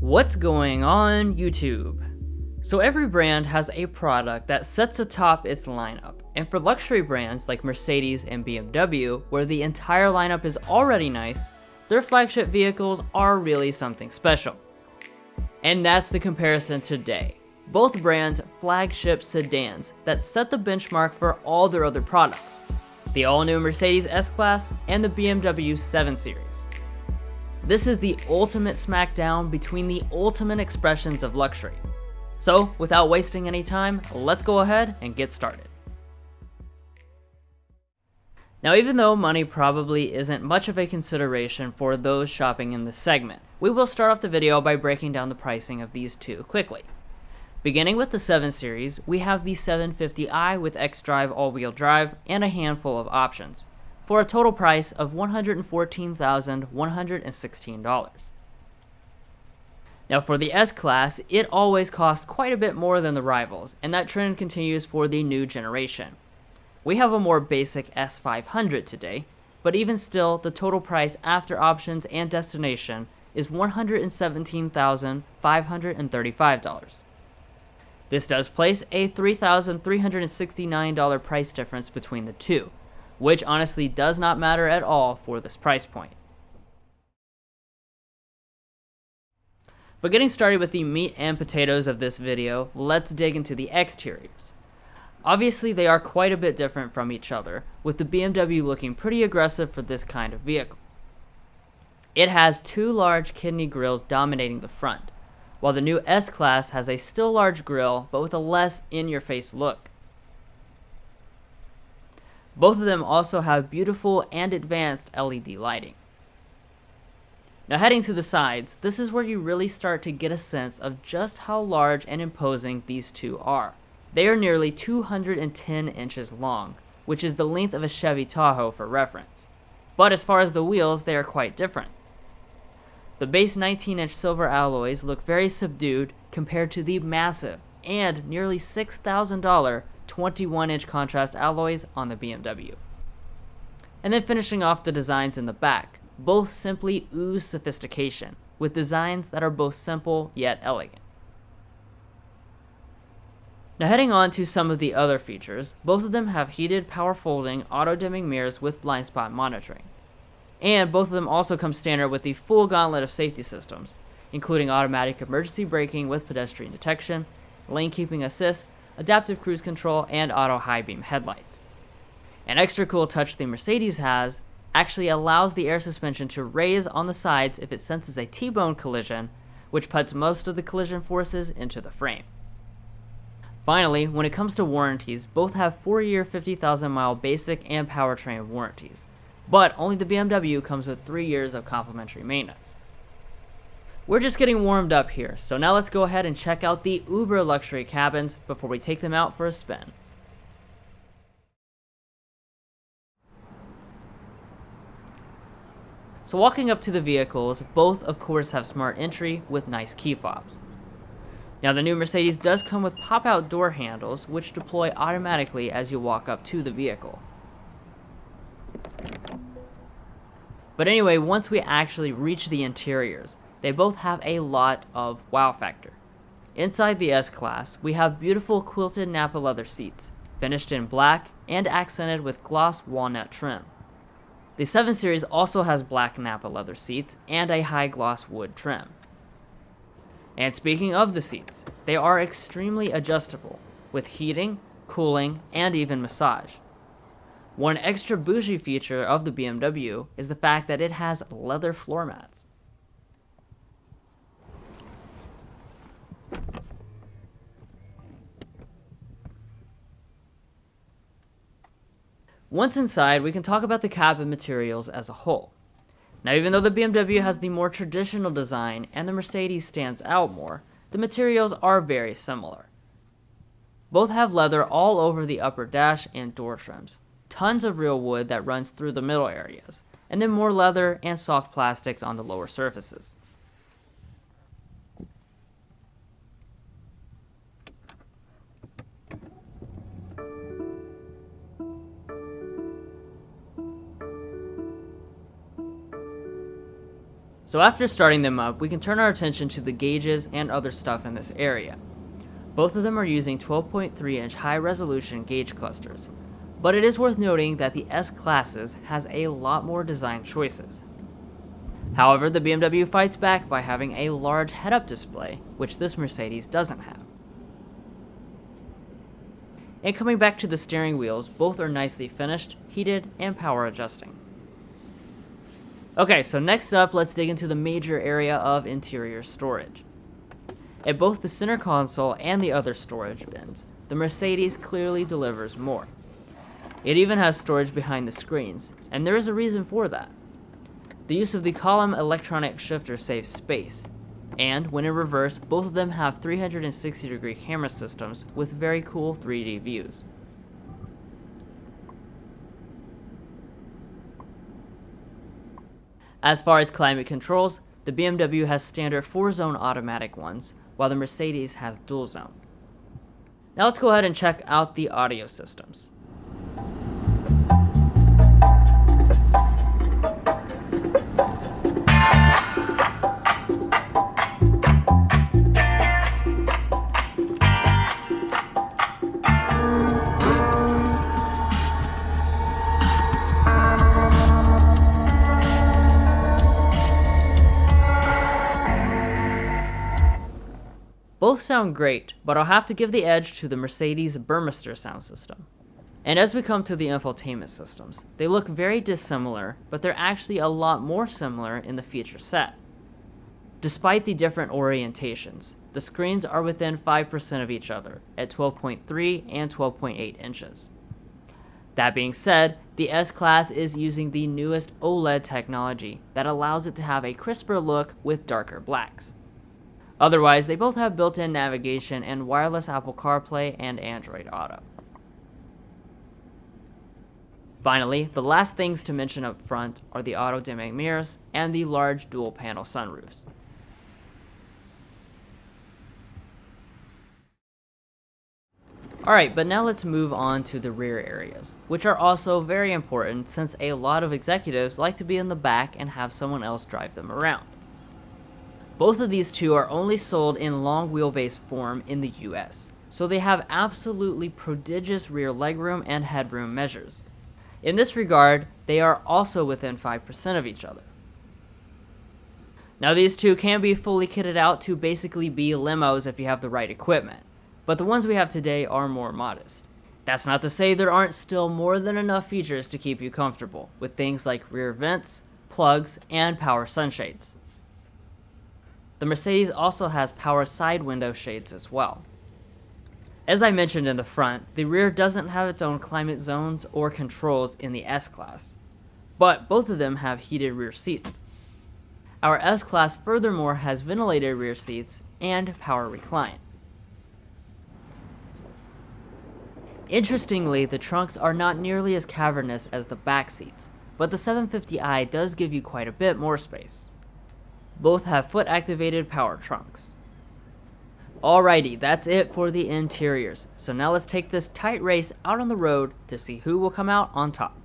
What's going on YouTube? So every brand has a product that sets atop its lineup, and for luxury brands like Mercedes and BMW, where the entire lineup is already nice, their flagship vehicles are really something special. And that's the comparison today. Both brands' flagship sedans that set the benchmark for all their other products. The all-new Mercedes S-Class and the BMW 7 Series. This is the ultimate smackdown between the ultimate expressions of luxury. So, without wasting any time, let's go ahead and get started. Now, even though money probably isn't much of a consideration for those shopping in this segment, we will start off the video by breaking down the pricing of these two quickly. Beginning with the 7 Series, we have the 750i with xDrive all-wheel drive and a handful of options, for a total price of $114,116. Now for the S-Class, it always costs quite a bit more than the rivals, and that trend continues for the new generation. We have a more basic S500 today, but even still, the total price after options and destination is $117,535. This does place a $3,369 price difference between the two, which honestly does not matter at all for this price point. But getting started with the meat and potatoes of this video, let's dig into the exteriors. Obviously they are quite a bit different from each other, with the BMW looking pretty aggressive for this kind of vehicle. It has two large kidney grills dominating the front, while the new S-Class has a still large grille but with a less in-your-face look. Both of them also have beautiful and advanced LED lighting. Now heading to the sides, this is where you really start to get a sense of just how large and imposing these two are. They are nearly 210 inches long, which is the length of a Chevy Tahoe for reference. But as far as the wheels, they are quite different. The base 19-inch silver alloys look very subdued compared to the massive and nearly $6,000 21-inch contrast alloys on the BMW. And then finishing off the designs in the back, both simply ooze sophistication, with designs that are both simple yet elegant. Now heading on to some of the other features, both of them have heated power folding auto-dimming mirrors with blind spot monitoring. And both of them also come standard with the full gauntlet of safety systems, including automatic emergency braking with pedestrian detection, lane keeping assist, adaptive cruise control, and auto high beam headlights. An extra cool touch the Mercedes has actually allows the air suspension to raise on the sides if it senses a T-bone collision, which puts most of the collision forces into the frame. Finally, when it comes to warranties, both have 4-year 50,000-mile basic and powertrain warranties, but only the BMW comes with 3 years of complimentary maintenance. We're just getting warmed up here, so now let's go ahead and check out the uber luxury cabins before we take them out for a spin. So walking up to the vehicles, both of course have smart entry with nice key fobs. Now the new Mercedes does come with pop-out door handles, which deploy automatically as you walk up to the vehicle. But anyway, once we actually reach the interiors, they both have a lot of wow factor. Inside the S-Class, we have beautiful quilted Nappa leather seats, finished in black and accented with gloss walnut trim. The 7 Series also has black Nappa leather seats and a high gloss wood trim. And speaking of the seats, they are extremely adjustable, with heating, cooling, and even massage. One extra bougie feature of the BMW is the fact that it has leather floor mats. Once inside, we can talk about the cabin materials as a whole. Now, even though the BMW has the more traditional design and the Mercedes stands out more, the materials are very similar. Both have leather all over the upper dash and door trims, tons of real wood that runs through the middle areas, and then more leather and soft plastics on the lower surfaces. So after starting them up, we can turn our attention to the gauges and other stuff in this area. Both of them are using 12.3-inch high-resolution gauge clusters, but it is worth noting that the S-Classes has a lot more design choices. However, the BMW fights back by having a large head-up display, which this Mercedes doesn't have. And coming back to the steering wheels, both are nicely finished, heated, and power adjusting. Okay, so next up, let's dig into the major area of interior storage. At both the center console and the other storage bins, the Mercedes clearly delivers more. It even has storage behind the screens, and there is a reason for that. The use of the column electronic shifter saves space, and when in reverse, both of them have 360-degree camera systems with very cool 3D views. As far as climate controls, the BMW has standard 4-zone automatic ones, while the Mercedes has dual zone. Now let's go ahead and check out the audio systems. Both sound great, but I'll have to give the edge to the Mercedes Burmester sound system. And as we come to the infotainment systems, they look very dissimilar, but they're actually a lot more similar in the feature set. Despite the different orientations, the screens are within 5% of each other at 12.3 and 12.8 inches. That being said, the S-Class is using the newest OLED technology that allows it to have a crisper look with darker blacks. Otherwise, they both have built-in navigation and wireless Apple CarPlay and Android Auto. Finally, the last things to mention up front are the auto-dimming mirrors and the large dual-panel sunroofs. Alright, but now let's move on to the rear areas, which are also very important since a lot of executives like to be in the back and have someone else drive them around. Both of these two are only sold in long wheelbase form in the US, so they have absolutely prodigious rear legroom and headroom measures. In this regard, they are also within 5% of each other. Now these two can be fully kitted out to basically be limos if you have the right equipment, but the ones we have today are more modest. That's not to say there aren't still more than enough features to keep you comfortable, with things like rear vents, plugs, and power sunshades. The Mercedes also has power side window shades as well. As I mentioned in the front, the rear doesn't have its own climate zones or controls in the S-Class, but both of them have heated rear seats. Our S-Class furthermore has ventilated rear seats and power recline. Interestingly, the trunks are not nearly as cavernous as the back seats, but the 750i does give you quite a bit more space. Both have foot-activated power trunks. Alrighty, that's it for the interiors, so now let's take this tight race out on the road to see who will come out on top.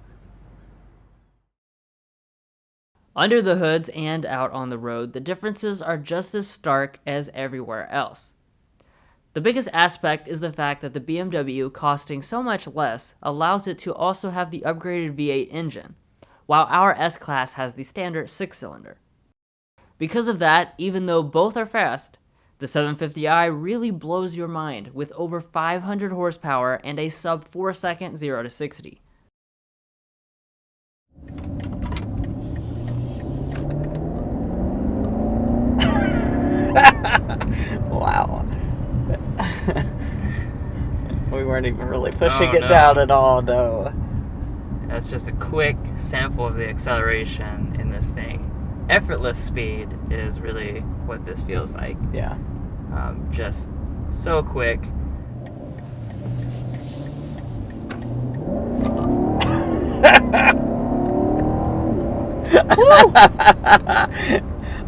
Under the hoods and out on the road, the differences are just as stark as everywhere else. The biggest aspect is the fact that the BMW, costing so much less, allows it to also have the upgraded V8 engine, while our S-Class has the standard 6-cylinder. Because of that, even though both are fast, the 750i really blows your mind with over 500 horsepower and a sub 4-second 0 to 60. Wow. We weren't even really pushing it down at all, though. That's just a quick sample of the acceleration in this thing. Effortless speed is really what this feels like. Yeah. Just so quick.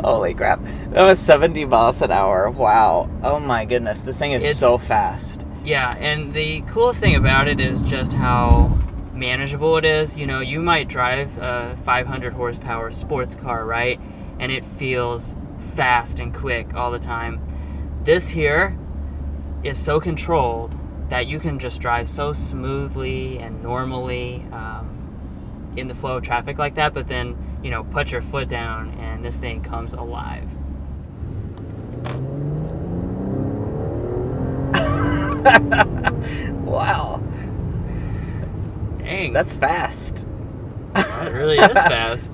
Holy crap. That was 70 miles an hour. Wow. Oh my goodness. This thing is so fast. Yeah, and the coolest thing about it is just how manageable it is. You know, you might drive a 500 horsepower sports car, right? and it feels fast and quick all the time. This here is so controlled that you can just drive so smoothly and normally in the flow of traffic like that, but then, you know, put your foot down and this thing comes alive. Wow. Dang. That's fast. That really is fast.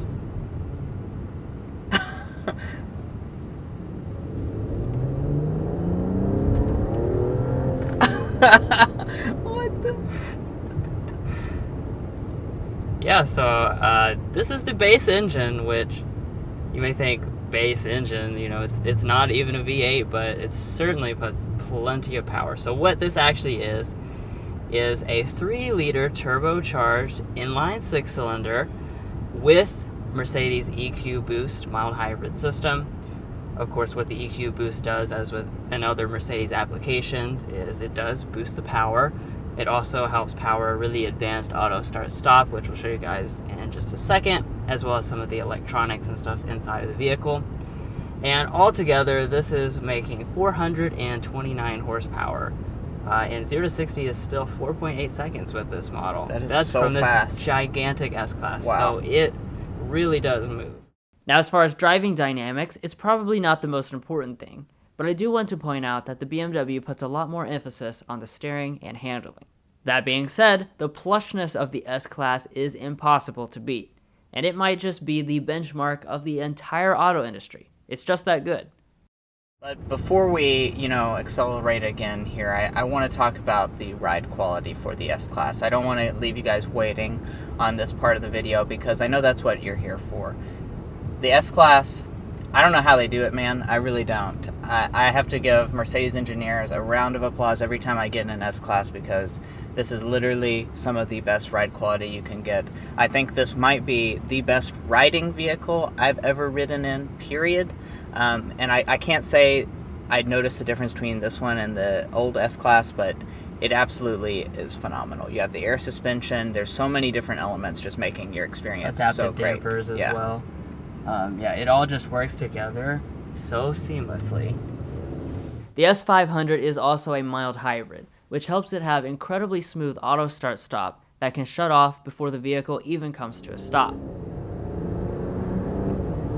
What the? Yeah, so this is the base engine, which you may think base engine, you know, it's not even a V8, but it certainly puts plenty of power. So what this actually is a 3-liter turbocharged inline 6-cylinder with Mercedes EQ Boost mild hybrid system. Of course, what the EQ Boost does, as with in other Mercedes applications, is it does boost the power. It also helps power really advanced auto start stop, which we'll show you guys in just a second, as well as some of the electronics and stuff inside of the vehicle. And altogether, this is making 429 horsepower. And 0 to 60 is still 4.8 seconds with this model. That's so from fast. This gigantic S-Class. Wow. So it really does move. Now, as far as driving dynamics, it's probably not the most important thing, but I do want to point out that the BMW puts a lot more emphasis on the steering and handling. That being said, the plushness of the S-Class is impossible to beat, and it might just be the benchmark of the entire auto industry. It's just that good. But before we, accelerate again here, I want to talk about the ride quality for the S-Class. I don't want to leave you guys waiting on this part of the video because I know that's what you're here for. The S-Class, I don't know how they do it, man. I really don't. I have to give Mercedes engineers a round of applause every time I get in an S-Class because this is literally some of the best ride quality you can get. I think this might be the best riding vehicle I've ever ridden in, period. And I can't say I'd noticed the difference between this one and the old S-Class, but it absolutely is phenomenal. You have the air suspension. There's so many different elements just making your experience so great. Adaptive dampers as well. It all just works together so seamlessly. The S500 is also a mild hybrid, which helps it have incredibly smooth auto start stop that can shut off before the vehicle even comes to a stop.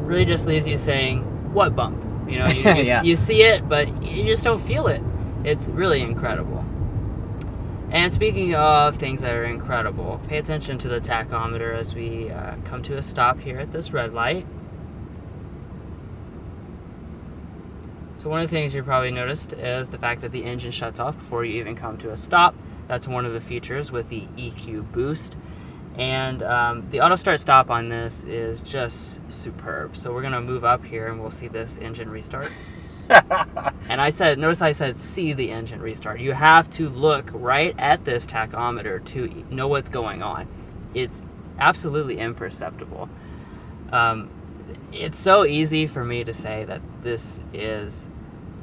Really just leaves you saying, what bump? You know, you see it, but you just don't feel it. It's really incredible. And speaking of things that are incredible, pay attention to the tachometer as we come to a stop here at this red light. So one of the things you probably noticed is the fact that the engine shuts off before you even come to a stop. That's one of the features with the EQ Boost. And the auto start stop on this is just superb. So we're gonna move up here and we'll see this engine restart. And notice I said see the engine restart. You have to look right at this tachometer to know what's going on. It's absolutely imperceptible. It's so easy for me to say that this is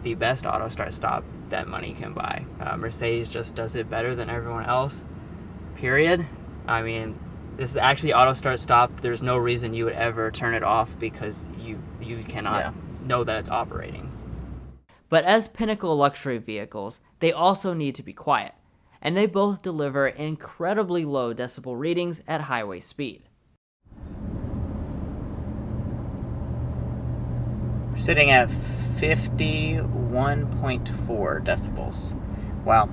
the best auto start stop that money can buy. Mercedes just does it better than everyone else, period. I mean, this is actually auto start stop. There's no reason you would ever turn it off because you cannot know that it's operating. But as pinnacle luxury vehicles, they also need to be quiet, and they both deliver incredibly low decibel readings at highway speed. We're sitting at 51.4 decibels. Wow.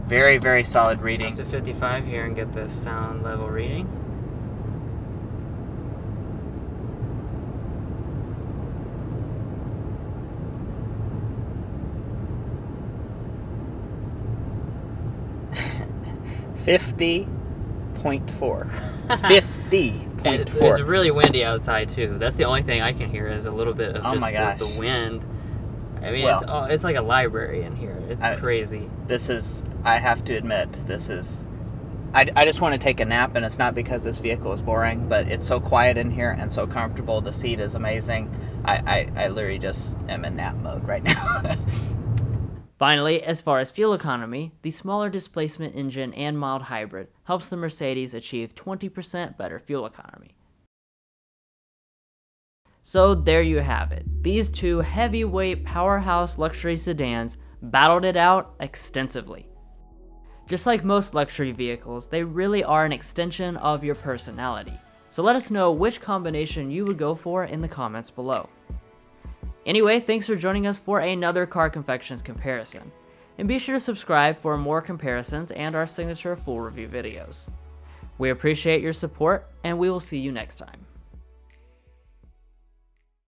Very, very solid reading. Up to 55 here and get this sound level reading. $50.4. 50.4. It's really windy outside too. That's the only thing I can hear is a little bit of the wind. I mean, it's like a library in here. It's crazy. I have to admit, I just want to take a nap, and it's not because this vehicle is boring, but it's so quiet in here and so comfortable. The seat is amazing. I literally just am in nap mode right now. Finally, as far as fuel economy, the smaller displacement engine and mild hybrid helps the Mercedes achieve 20% better fuel economy. So there you have it. These two heavyweight powerhouse luxury sedans battled it out extensively. Just like most luxury vehicles, they really are an extension of your personality. So let us know which combination you would go for in the comments below. Anyway, thanks for joining us for another Car Confections comparison. And be sure to subscribe for more comparisons and our signature full review videos. We appreciate your support, and we will see you next time.